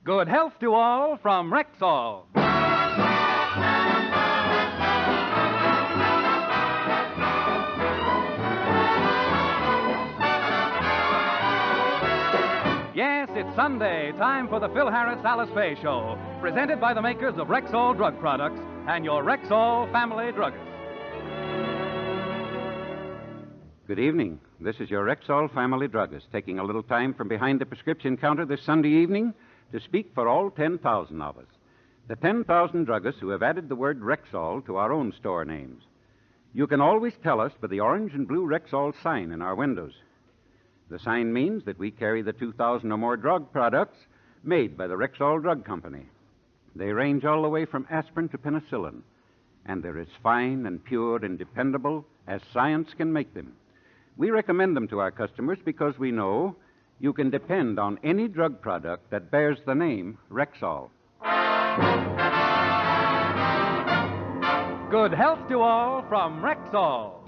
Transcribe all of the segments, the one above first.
Good health to all from Rexall. Yes, it's Sunday, time for the Phil Harris Alice Faye Show, presented by the makers of Rexall Drug Products and your Rexall family druggist. Good evening. This is your Rexall family druggist, taking a little time from behind the prescription counter this Sunday evening to speak for all 10,000 of us. The 10,000 druggists who have added the word Rexall to our own store names. You can always tell us by the orange and blue Rexall sign in our windows. The sign means that we carry the 2,000 or more drug products made by the Rexall Drug Company. They range all the way from aspirin to penicillin, and they're as fine and pure and dependable as science can make them. We recommend them to our customers because we know you can depend on any drug product that bears the name Rexall. Good health to all from Rexall.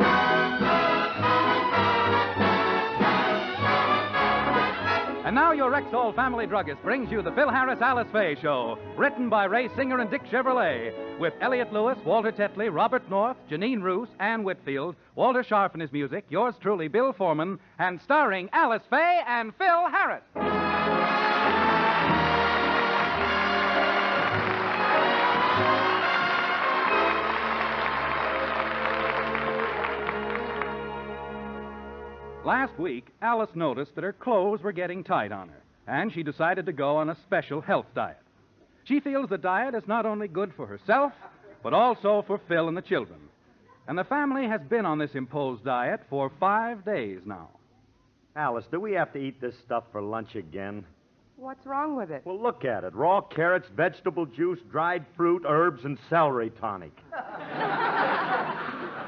And now your Rexall family druggist brings you the Phil Harris Alice Faye Show, written by Ray Singer and Dick Chevrolet, with Elliot Lewis, Walter Tetley, Robert North, Janine Roos, Ann Whitfield, Walter Scharf and his music, yours truly, Bill Foreman, and starring Alice Faye and Phil Harris. Last week, Alice noticed that her clothes were getting tight on her, and she decided to go on a special health diet. She feels the diet is not only good for herself, but also for Phil and the children. And the family has been on this imposed diet for 5 days now. Alice, do we have to eat this stuff for lunch again? What's wrong with it? Well, look at it. Raw carrots, vegetable juice, dried fruit, herbs, and celery tonic.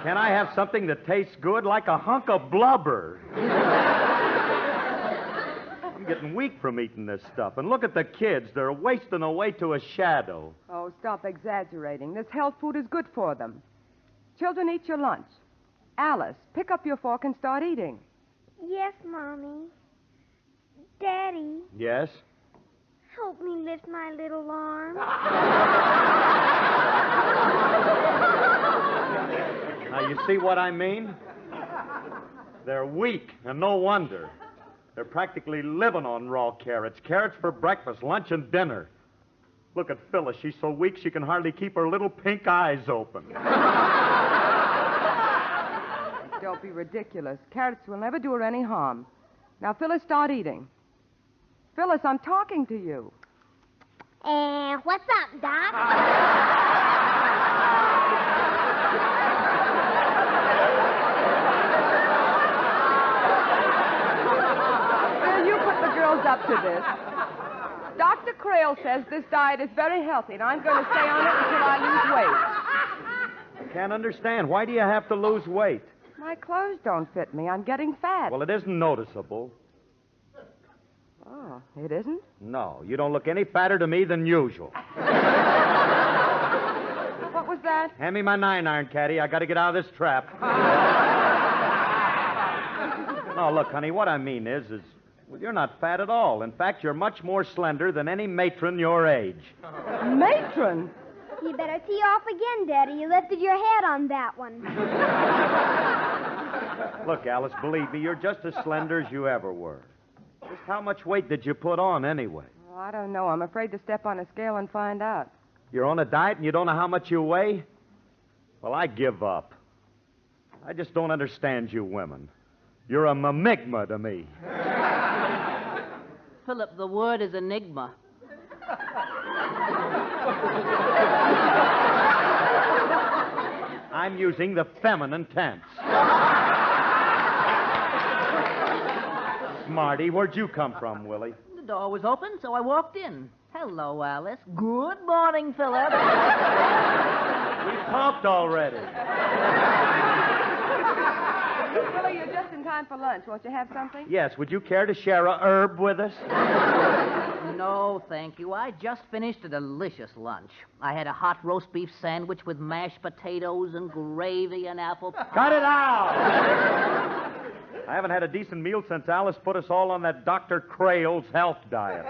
Can I have something that tastes good like a hunk of blubber? I'm getting weak from eating this stuff. And look at the kids. They're wasting away to a shadow. Oh, stop exaggerating. This health food is good for them. Children, eat your lunch. Alice, pick up your fork and start eating. Yes, Mommy. Daddy, Yes? help me lift my little arm. Now, you see what I mean? They're weak, and no wonder. They're practically living on raw carrots. Carrots for breakfast, lunch, and dinner. Look at Phyllis. She's so weak she can hardly keep her little pink eyes open. Don't be ridiculous. Carrots will never do her any harm. Now, Phyllis, start eating. Phyllis, I'm talking to you. What's up, Doc? Phil, you put the girls up to this. Dr. Crail says this diet is very healthy, and I'm going to stay on it until I lose weight. Can't understand. Why do you have to lose weight? My clothes don't fit me. I'm getting fat. Well, it isn't noticeable. Oh, it isn't? No, you don't look any fatter to me than usual. What was that? Hand me my 9-iron, Caddy. I got to get out of this trap. No, look, honey, what I mean is, well, you're not fat at all. In fact, you're much more slender than any matron your age. Matron? You better tee off again, Daddy. You lifted your head on that one. Look, Alice, believe me, you're just as slender as you ever were. Just how much weight did you put on, anyway? Oh, I don't know. I'm afraid to step on a scale and find out. You're on a diet and you don't know how much you weigh? Well, I give up. I just don't understand you women. You're a mamigma to me. Philip, the word is enigma. I'm using the feminine tense. Smarty, where'd you come from, Willie? The door was open, so I walked in. Hello, Alice. Good morning, Philip. We talked already. Billy, you're just in time for lunch. Won't you have something? Yes, would you care to share a herb with us? No, thank you. I just finished a delicious lunch. I had a hot roast beef sandwich with mashed potatoes and gravy and apple pie. Cut it out! I haven't had a decent meal since Alice put us all on that Dr. Crail's health diet.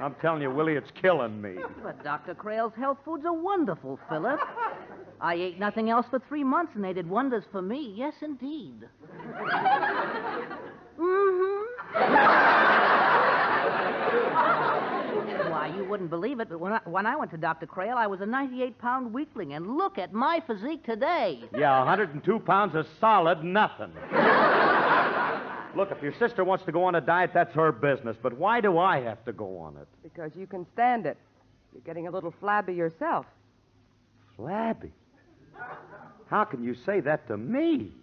I'm telling you, Willie, it's killing me. But Dr. Crale's health foods are wonderful, Philip. I ate nothing else for 3 months, and they did wonders for me. Yes, indeed. Why, you wouldn't believe it, but when I went to Dr. Crale, I was a 98-pound weakling, and look at my physique today. Yeah, 102 pounds of solid nothing. Look, if your sister wants to go on a diet, that's her business. But why do I have to go on it? Because you can stand it. You're getting a little flabby yourself. Flabby? How can you say that to me?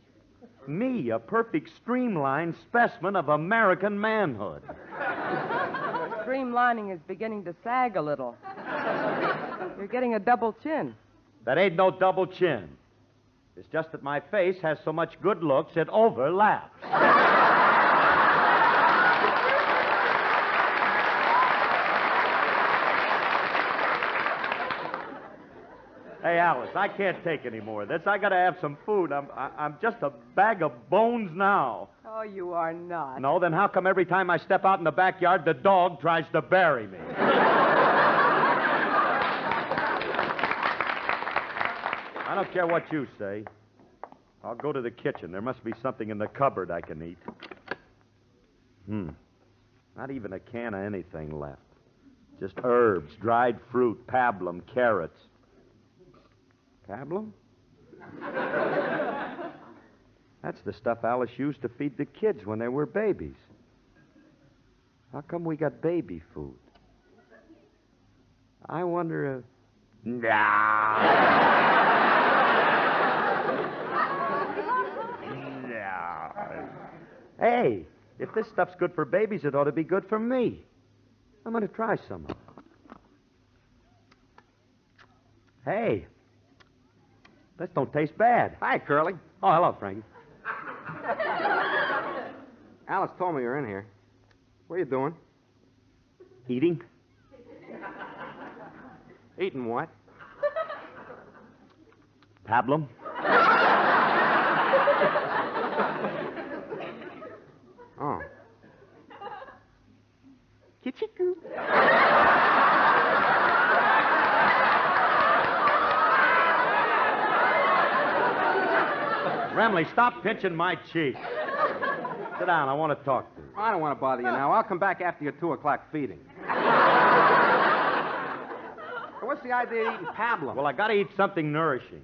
Me, a perfect streamlined specimen of American manhood. Your streamlining is beginning to sag a little. You're getting a double chin. That ain't no double chin. It's just that my face has so much good looks, it overlaps. Hey, Alice, I can't take any more of this. I gotta have some food. I'm just a bag of bones now. Oh, you are not. No, then how come every time I step out in the backyard, the dog tries to bury me? I don't care what you say. I'll go to the kitchen. There must be something in the cupboard I can eat. Not even a can of anything left. Just herbs, dried fruit, pablum, carrots. Pablum? That's the stuff Alice used to feed the kids when they were babies. How come we got baby food? I wonder if... Hey, if this stuff's good for babies, it ought to be good for me. I'm going to try some of it. Hey, this don't taste bad. Hi, Curly. Oh, hello, Frankie. Alice told me you're in here. What are you doing? Eating? Eating what? Pablum? Oh. Kitchiku. Remley, stop pinching my cheek. Sit down. I want to talk to you. I don't want to bother you now. I'll come back after your 2 o'clock feeding. What's the idea of eating pablum? Well, I got to eat something nourishing.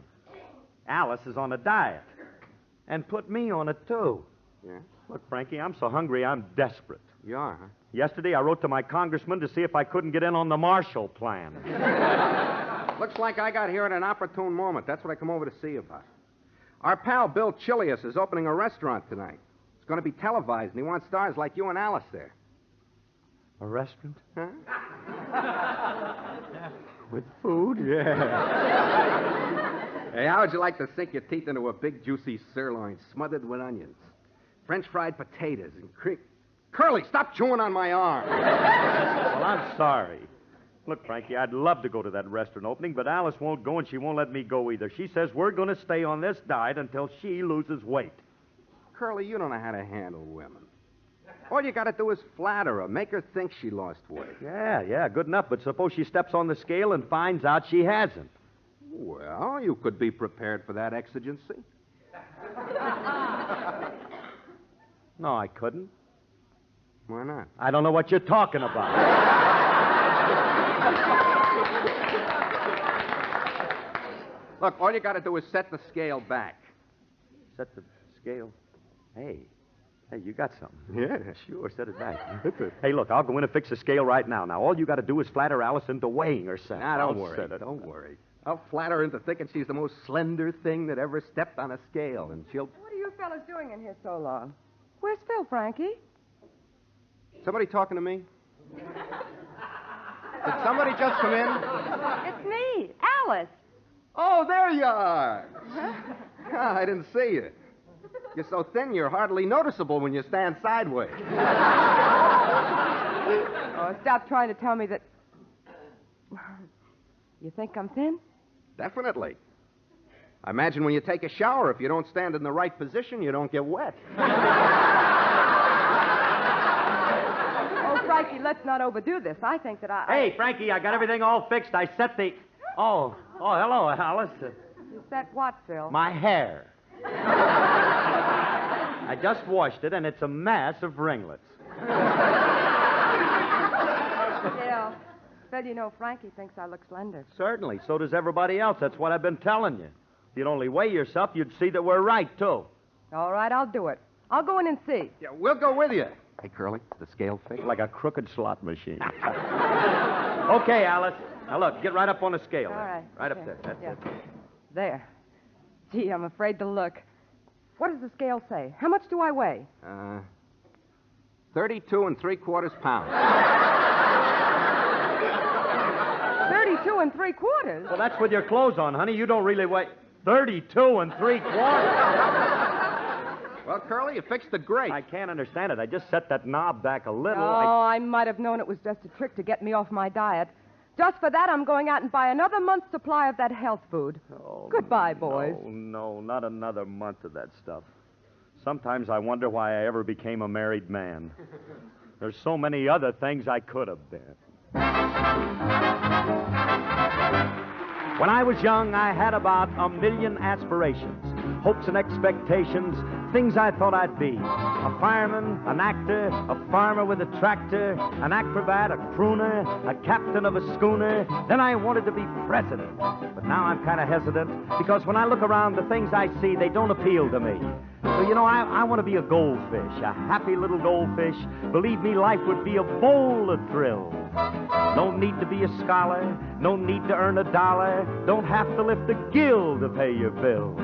Alice is on a diet. And put me on it, too. Yeah? Look, Frankie, I'm so hungry, I'm desperate. You are, huh? Yesterday, I wrote to my congressman to see if I couldn't get in on the Marshall Plan. Looks like I got here at an opportune moment. That's what I come over to see you about. Our pal Bill Chilius is opening a restaurant tonight. It's going to be televised, and he wants stars like you and Alice there. A restaurant? Huh? With food? Yeah. Hey, how would you like to sink your teeth into a big, juicy sirloin smothered with onions? French fried potatoes and cream. Curly, stop chewing on my arm. Well, I'm sorry. Look, Frankie, I'd love to go to that restaurant opening, but Alice won't go, and she won't let me go either. She says we're going to stay on this diet until she loses weight. Curly, you don't know how to handle women. All you got to do is flatter her, make her think she lost weight. Yeah, good enough, but suppose she steps on the scale and finds out she hasn't. Well, you could be prepared for that exigency. No, I couldn't. Why not? I don't know what you're talking about. Look, all you got to do is set the scale back. Set the scale. Hey, you got something. Yeah. Sure, set it back. Hey, look, I'll go in and fix the scale right now. Now, all you got to do is flatter Alice into weighing herself. Now, don't I'll worry. set it. Don't worry. I'll flatter her into thinking she's the most slender thing that ever stepped on a scale, and she'll... What are you fellas doing in here so long? Where's Phil, Frankie? Somebody talking to me? Did somebody just come in? It's me, Alice. Oh, there you are. Ah, I didn't see you. You're so thin, you're hardly noticeable when you stand sideways. Oh, stop trying to tell me that... You think I'm thin? Definitely. I imagine when you take a shower, if you don't stand in the right position, you don't get wet. Oh, Frankie, let's not overdo this. I think that Hey, Frankie, I got everything all fixed. I set the... Oh, hello, Alice. You set what, Phil? My hair. I just washed it, and it's a mass of ringlets. Yeah. Phil, you know, Frankie thinks I look slender. Certainly. So does everybody else. That's what I've been telling you. If you'd only weigh yourself, you'd see that we're right, too. All right, I'll do it. I'll go in and see. Yeah, we'll go with you. Hey, Curly, is the scale fixed? Like a crooked slot machine. Okay, Alice. Now, look, get right up on the scale. All right. Right okay. up there. That's yeah. it. There. Gee, I'm afraid to look. What does the scale say? How much do I weigh? 32 3/4 pounds. 32 3/4? Well, that's with your clothes on, honey. You don't really weigh 32 3/4. Well, Curly, you fixed the grate. I can't understand it. I just set that knob back a little. Oh, I might have known it was just a trick to get me off my diet. Just for that, I'm going out and buy another month's supply of that health food. Oh, Goodbye, boys. No, not another month of that stuff. Sometimes I wonder why I ever became a married man. There's so many other things I could have been. When I was young, I had about 1,000,000 aspirations, hopes and expectations, things I thought I'd be. A fireman, an actor, a farmer with a tractor, an acrobat, a crooner, a captain of a schooner. Then I wanted to be president. But now I'm kind of hesitant because when I look around, the things I see, they don't appeal to me. So, you know, I want to be a goldfish, a happy little goldfish. Believe me, life would be a bowl of thrills. No need to be a scholar, no need to earn $1. Don't have to lift a gill to pay your bills.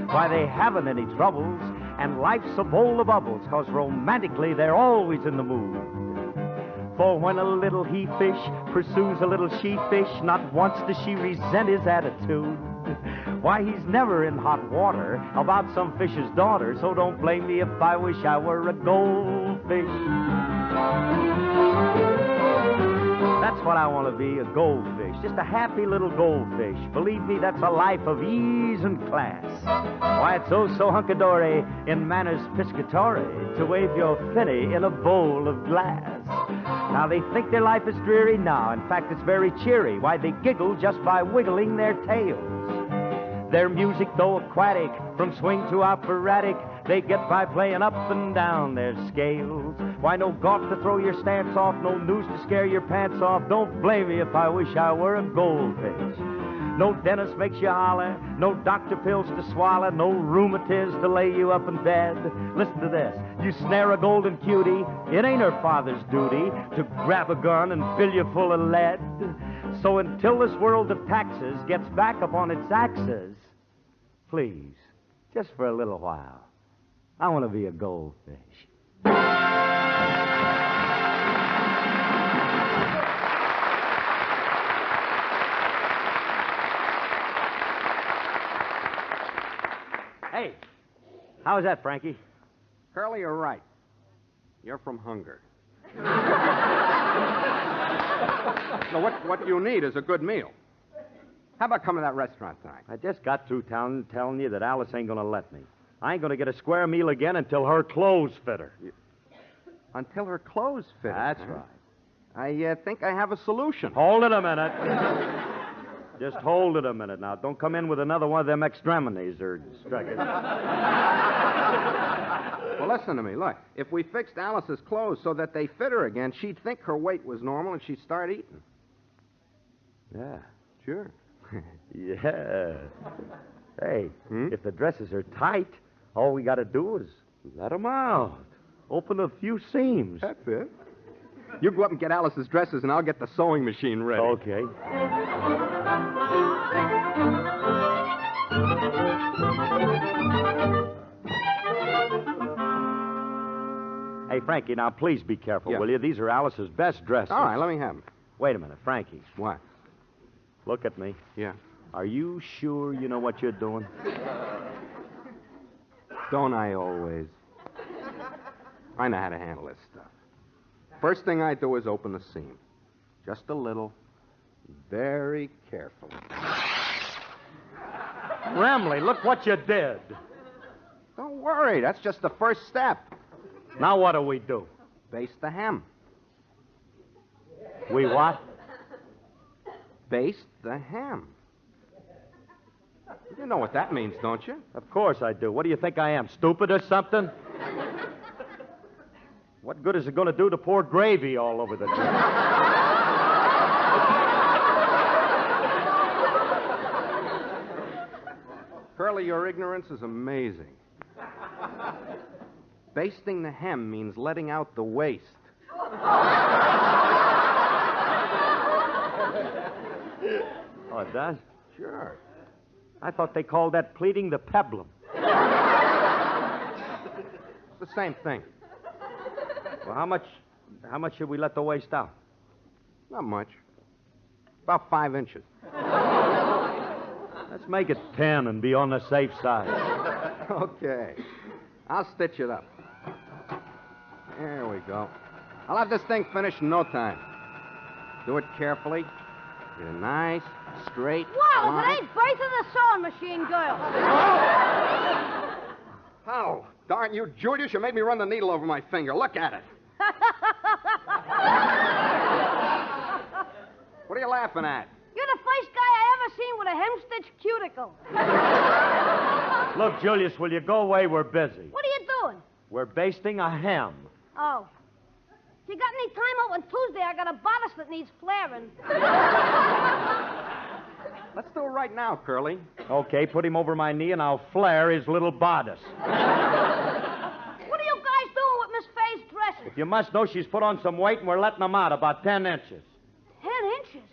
Why, they haven't any troubles, and life's a bowl of bubbles, 'cause romantically they're always in the mood. For when a little he-fish pursues a little she-fish, not once does she resent his attitude. Why, he's never in hot water about some fish's daughter, so don't blame me if I wish I were a goldfish. That's what I want to be, a goldfish. Just a happy little goldfish. Believe me, that's a life of ease and class. Why, it's so hunky-dory in manners piscatory to wave your penny in a bowl of glass. Now, they think their life is dreary now. In fact, it's very cheery. Why, they giggle just by wiggling their tails. Their music, though aquatic, from swing to operatic, they get by playing up and down their scales. Why, no golf to throw your stance off, no news to scare your pants off. Don't blame me if I wish I were a goldfish. No dentist makes you holler, no doctor pills to swallow, no rheumatiz to lay you up in bed. Listen to this. You snare a golden cutie, it ain't her father's duty to grab a gun and fill you full of lead. So until this world of taxes gets back upon its axis, please, just for a little while, I want to be a goldfish. Hey, how was that, Frankie? Curly, you're right. You're from hunger. No, what you need is a good meal. How about coming to that restaurant tonight? I just got through telling you that Alice ain't going to let me. I ain't going to get a square meal again until her clothes fit her. Until her clothes fit. That's huh? right. I think I have a solution. Hold it a minute. Just hold it a minute now. Don't come in with another one of them extremities or strikers. Well, listen to me. Look, if we fixed Alice's clothes so that they fit her again, she'd think her weight was normal and she'd start eating. Yeah. Sure. Yeah. Hey, if the dresses are tight, all we got to do is let them out. Open a few seams. That's it. You go up and get Alice's dresses, and I'll get the sewing machine ready. Okay. Hey, Frankie, now please be careful, Yeah. will you? These are Alice's best dresses. All right, let me have them. Wait a minute, Frankie. What? Look at me. Yeah. Are you sure you know what you're doing? Don't I always? I know how to handle this stuff. First thing I do is open the seam. Just a little. Very carefully. Remley, look what you did. Don't worry. That's just the first step. Now what do we do? Baste the hem. We what? Baste the ham. You know what that means, don't you? Of course I do. What do you think I am, stupid or something? What good is it going to do to pour gravy all over the place? Curly, your ignorance is amazing. Basting the hem means letting out the waste. Oh, it does? Sure. I thought they called that pleading the peblum. It's the same thing. Well, how much should we let the waste out? Not much. About 5 inches. Let's make it 10 and be on the safe side. Okay. I'll stitch it up. There we go. I'll have this thing finished in no time. Do it carefully. Get a nice, straight Whoa, line. it ain't birth of the sewing machine, girl. Oh, darn you, Julius, you made me run the needle over my finger. Look at it. What are you laughing at? You're the first guy I ever seen with a hem-stitched cuticle. Look, Julius, will you go away? We're busy. What are you doing? We're basting a ham. Oh. If you got any time out on Tuesday, I got a bodice that needs flaring. Let's do it right now, Curly. Okay, put him over my knee and I'll flare his little bodice. What are you guys doing with Miss Faye's dresses? You must know she's put on some weight and we're letting them out about 10 inches. 10 inches?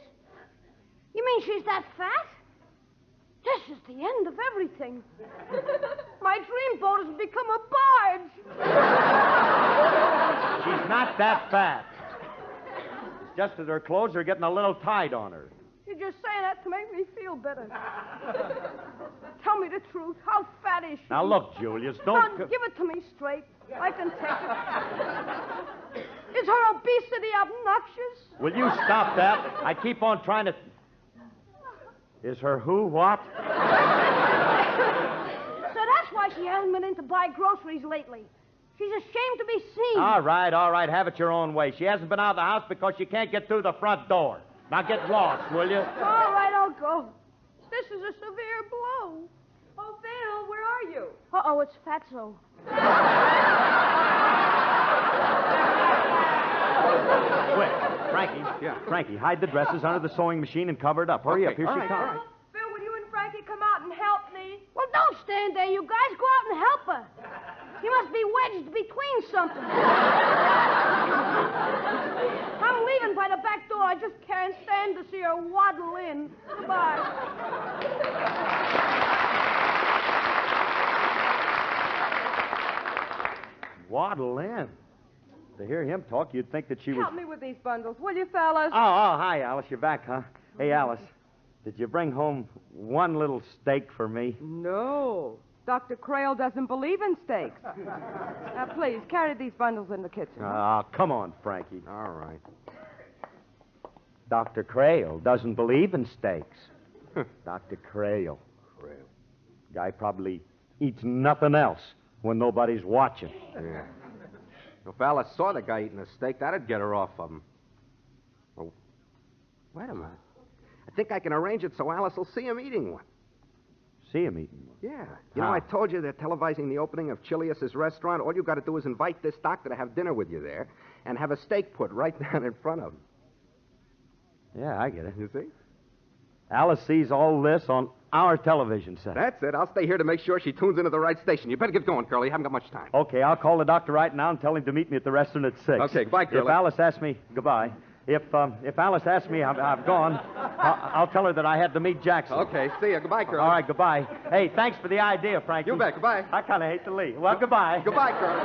You mean she's that fat? This is the end of everything. My dream boat has become a barge. She's not that fat. It's just that her clothes are getting a little tight on her. You're just saying that to make me feel better. Tell me the truth. How fat is she? Now, look, Julius, Son, don't... give it to me straight. I can take it. Is her obesity obnoxious? Will you stop that? I keep on trying to... Is her who what? So that's why she hasn't been in to buy groceries lately. She's ashamed to be seen. All right. Have it your own way. She hasn't been out of the house because she can't get through the front door. Now get lost, will you? All right, I'll go. This is a severe blow. Oh, Phil, where are you? Uh-oh, it's Fatso. Quick, Frankie. Yeah. Frankie, hide the dresses under the sewing machine and cover it up. Hurry up, here all she right, comes. all right. Phil, will you and Frankie come out and help me? Well, don't stand there, you guys. Go out and help her. You must be wedged between something. I'm leaving by the back door. I just can't stand to see her waddle in. Goodbye. Waddle in. To hear him talk, you'd think that she was... Help me with these bundles, will you, fellas? Oh, hi, Alice. You're back, huh? Hey, Alice, did you bring home one little steak for me? No. Dr. Crail doesn't believe in steaks. Now, please, carry these bundles in the kitchen. Ah, come on, Frankie. All right. Dr. Crail doesn't believe in steaks. Dr. Crail. Guy probably eats nothing else when nobody's watching. Yeah. If Alice saw the guy eating a steak, that'd get her off of him. Oh, wait a minute. I think I can arrange it so Alice will see him eating one. See him eating one? Yeah. You know, I told you they're televising the opening of Chilius's restaurant. All you got to do is invite this doctor to have dinner with you there and have a steak put right down in front of him. Yeah, I get it. You see? Alice sees all this on our television set. That's it. I'll stay here to make sure she tunes into the right station. You better get going, Curly. You haven't got much time. Okay, I'll call the doctor right now and tell him to meet me at the restaurant at 6. Okay, goodbye, Curly. If Alice asks me, goodbye. If Alice asks me I've gone, I'll tell her that I had to meet Jackson. Okay, see you. Goodbye, Curly. All right, goodbye. Hey, thanks for the idea, Frankie. You bet. Goodbye. I kind of hate to leave. Well, goodbye. Goodbye, Curly.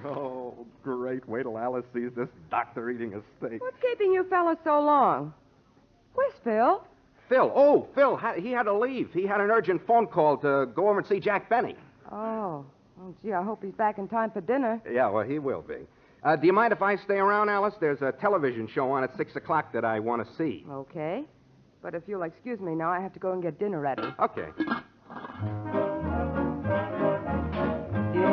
Oh, great. Wait till Alice sees this doctor eating a steak. What's keeping you fellas so long? Where's Phil? Phil. Oh, Phil. He had to leave. He had an urgent phone call to go over and see Jack Benny. Oh, gee, I hope he's back in time for dinner. Yeah, well, he will be. Do you mind if I stay around, Alice? There's a television show on at 6 o'clock that I want to see. Okay. But if you'll excuse me now, I have to go and get dinner ready. Okay. Do you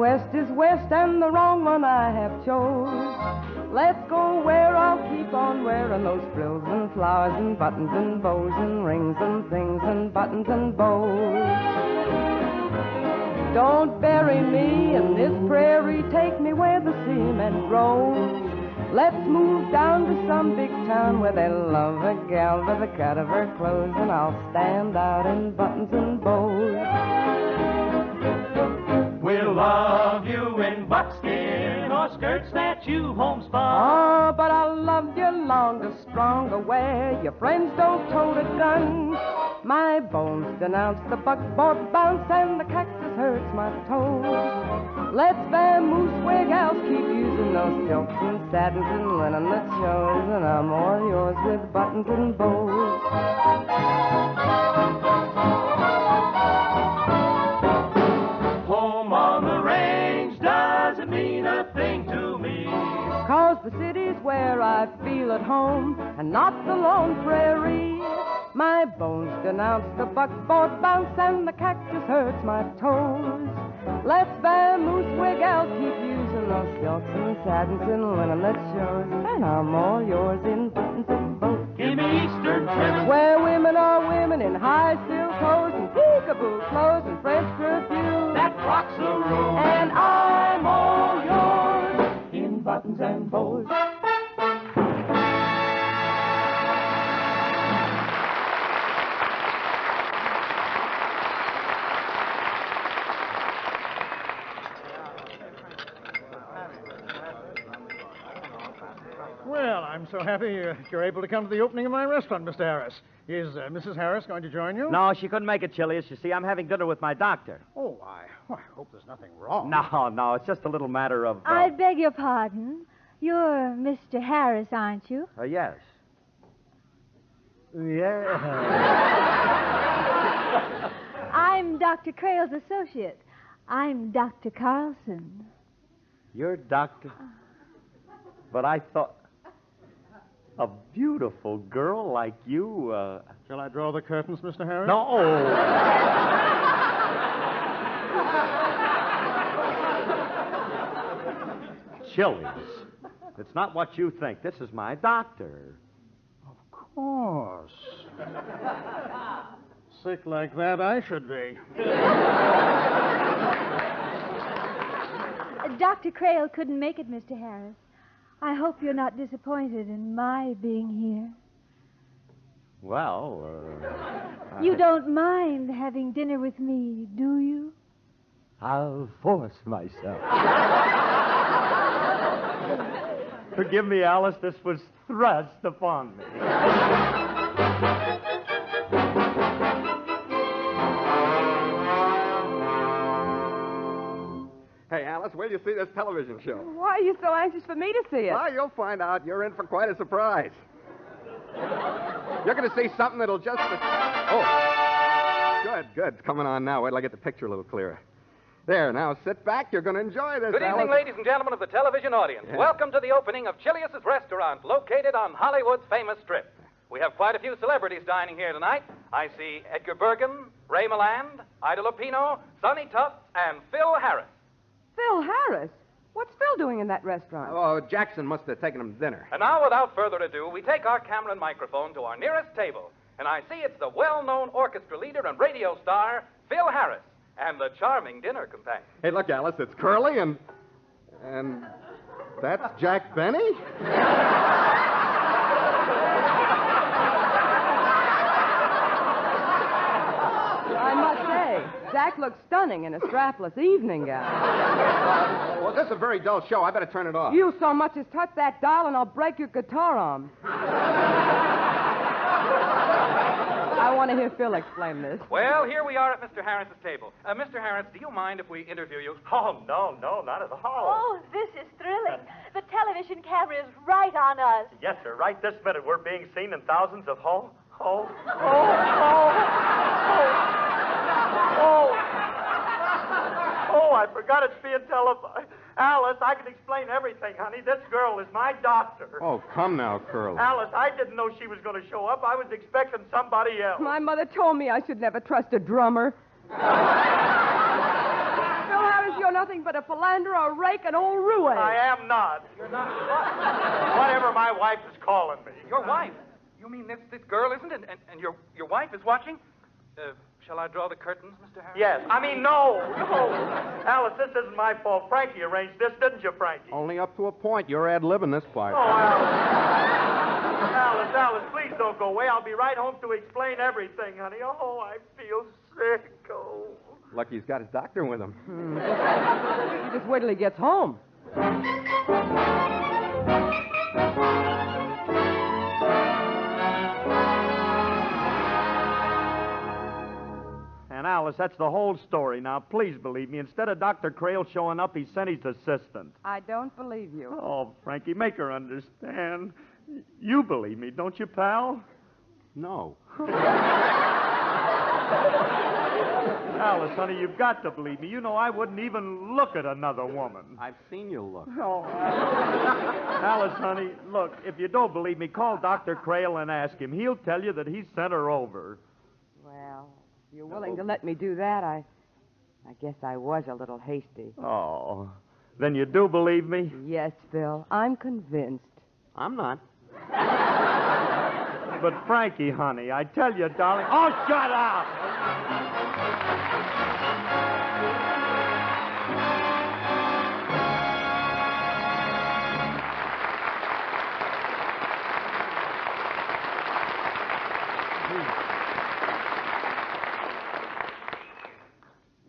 west is west and the wrong one I have chose. Let's go where I'll keep on wearing those frills and flowers and buttons and bows and rings and things and buttons and bows. Don't bury me in this prairie, take me where the seamen grow. Let's move down to some big town where they love a gal by the cut of her clothes, and I'll stand out in buttons and bows. We'll love you in buckskin or skirts that you homespun. Oh, but I'll love you longer, stronger, where your friends don't tote a gun. My bones denounce the buckboard bounce and the cactus hurts my toes. Let's vamoose where gals keep using those silks and satins and linen that shows, and I'm all yours with buttons and bows. Home on the range doesn't mean a thing to me, 'cause the city's where I feel at home and not the lone prairie. My bones denounce the buckboard bounce and the cactus hurts my toes. Let's vamoose where gals keep using those silks and satins and linen that shows, and I'm all yours in buttons and bows. give me Eastern trimming, Where women are women in high silk hose and peekaboo clothes and French perfume, that rocks the room. and I'm all yours in buttons and bows. Well, I'm so happy you're able to come to the opening of my restaurant, Mr. Harris. Is Mrs. Harris going to join you? No, she couldn't make it, Chilius. You see, I'm having dinner with my doctor. Oh, I hope there's nothing wrong. No, it's just a little matter of... I beg your pardon. You're Mr. Harris, aren't you? Yes. Yeah. I'm Dr. Crail's associate. I'm Dr. Carlson. You're doctor? But I thought... A beautiful girl like you, Shall I draw the curtains, Mr. Harris? No. Chilius. It's not what you think. This is my doctor. Of course. Sick like that, I should be. Dr. Crail couldn't make it, Mr. Harris. I hope you're not disappointed in my being here. Well, You don't mind having dinner with me, do you? I'll force myself. Forgive me, Alice. This was thrust upon me. Hey, Alice, where'll you see this television show? Why are you so anxious for me to see it? Well, you'll find out. You're in for quite a surprise. You're going to see something that'll just... Oh. Good. It's coming on now. Wait till I get the picture a little clearer. There, now sit back. You're going to enjoy this, Good evening, Alice. ladies and gentlemen of the television audience. Yeah. Welcome to the opening of Chilius's Restaurant, located on Hollywood's famous strip. We have quite a few celebrities dining here tonight. I see Edgar Bergen, Ray Milland, Ida Lupino, Sonny Tufts, and Phil Harris. Phil Harris? What's Phil doing in that restaurant? Oh, Jackson must have taken him to dinner. And now, without further ado, we take our camera and microphone to our nearest table. And I see it's the well-known orchestra leader and radio star, Phil Harris, and the charming dinner companion. Hey, look, Alice, it's Curly and that's Jack Benny? I must say, Jack looks stunning in a strapless evening gown. Well, this is a very dull show. I better turn it off. You so much as touch that dial and I'll break your guitar arm. I want to hear Phil explain this. Well, here we are at Mr. Harris's table. Mr. Harris, do you mind if we interview you? Oh, no, not at all. Oh, this is thrilling. The television camera is right on us. Yes, sir. Right this minute, we're being seen in thousands of Oh, I forgot it's being televised. Alice, I can explain everything, honey. This girl is my doctor. Oh, come now, Curly. Alice, I didn't know she was going to show up. I was expecting somebody else. My mother told me I should never trust a drummer. Phil Harris, you're not nothing but a philanderer, a rake, an old roue. I am not. You're not. Whatever my wife is calling me. Your wife? You mean this girl isn't? And your wife is watching? Shall I draw the curtains, Mr. Harris? Yes. I mean, no. Alice, this isn't my fault. Frankie arranged this, didn't you, Frankie? Only up to a point. You're ad-libbing this part. Oh, Alice, please don't go away. I'll be right home to explain everything, honey. Oh, I feel sick. Oh. Lucky he's got his doctor with him. You just wait till he gets home. And Alice, that's the whole story. Now, please believe me. Instead of Dr. Crail showing up, he sent his assistant. I don't believe you. Oh, Frankie, make her understand. You believe me, don't you, pal? No. Alice, honey, you've got to believe me. You know I wouldn't even look at another woman. I've seen you look. Oh, Alice, honey, look, if you don't believe me, call Dr. Crail and ask him. He'll tell you that he sent her over. Well, if you're willing to let me do that, I guess I was a little hasty. Oh, then you do believe me? Yes, Phil, I'm convinced. I'm not. But Frankie, honey, I tell you, darling... Oh, shut up!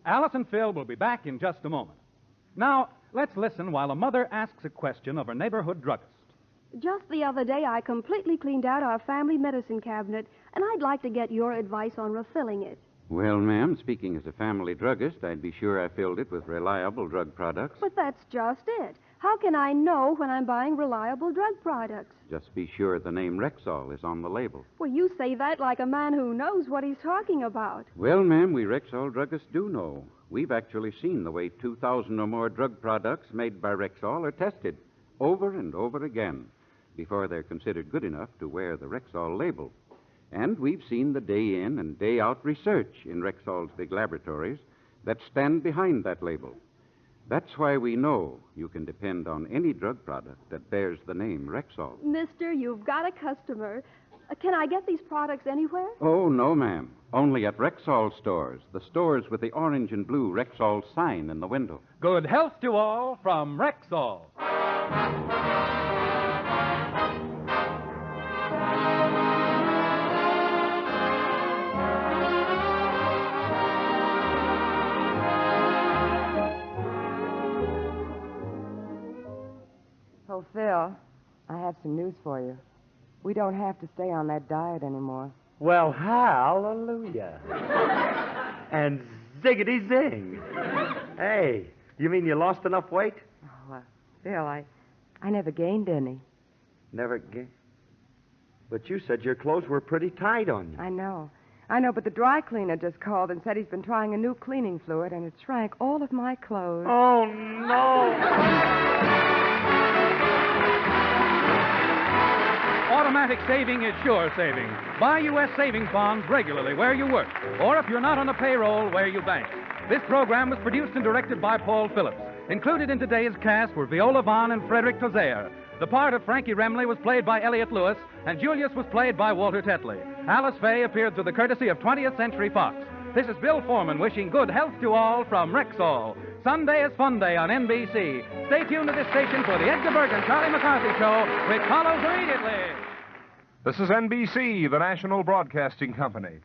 Alice and Phil will be back in just a moment. Now, let's listen while a mother asks a question of her neighborhood druggist. Just the other day, I completely cleaned out our family medicine cabinet, and I'd like to get your advice on refilling it. Well, ma'am, speaking as a family druggist, I'd be sure I filled it with reliable drug products. But that's just it. How can I know when I'm buying reliable drug products? Just be sure the name Rexall is on the label. Well, you say that like a man who knows what he's talking about. Well, ma'am, we Rexall druggists do know. We've actually seen the way 2,000 or more drug products made by Rexall are tested over and over again before they're considered good enough to wear the Rexall label. And we've seen the day in and day out research in Rexall's big laboratories that stand behind that label. That's why we know you can depend on any drug product that bears the name Rexall. Mister, you've got a customer. Can I get these products anywhere? Oh, no, ma'am. Only at Rexall stores, the stores with the orange and blue Rexall sign in the window. Good health to all from Rexall. Oh, Phil, I have some news for you. We don't have to stay on that diet anymore. Well, hallelujah. And ziggity zing. Hey, you mean you lost enough weight? Oh, Phil, I never gained any. Never gained? But you said your clothes were pretty tight on you. I know, but the dry cleaner just called and said he's been trying a new cleaning fluid, and it shrank all of my clothes. Oh, no. Automatic saving is sure saving. Buy U.S. savings bonds regularly where you work, or if you're not on the payroll, where you bank. This program was produced and directed by Paul Phillips. Included in today's cast were Viola Vaughn and Frederick Tozaire. The part of Frankie Remley was played by Elliott Lewis, and Julius was played by Walter Tetley. Alice Faye appeared through the courtesy of 20th Century Fox. This is Bill Foreman wishing good health to all from Rexall. Sunday is Fun Day on NBC. Stay tuned to this station for the Edgar Bergen, Charlie McCarthy Show, which follows immediately. This is NBC, the national broadcasting company.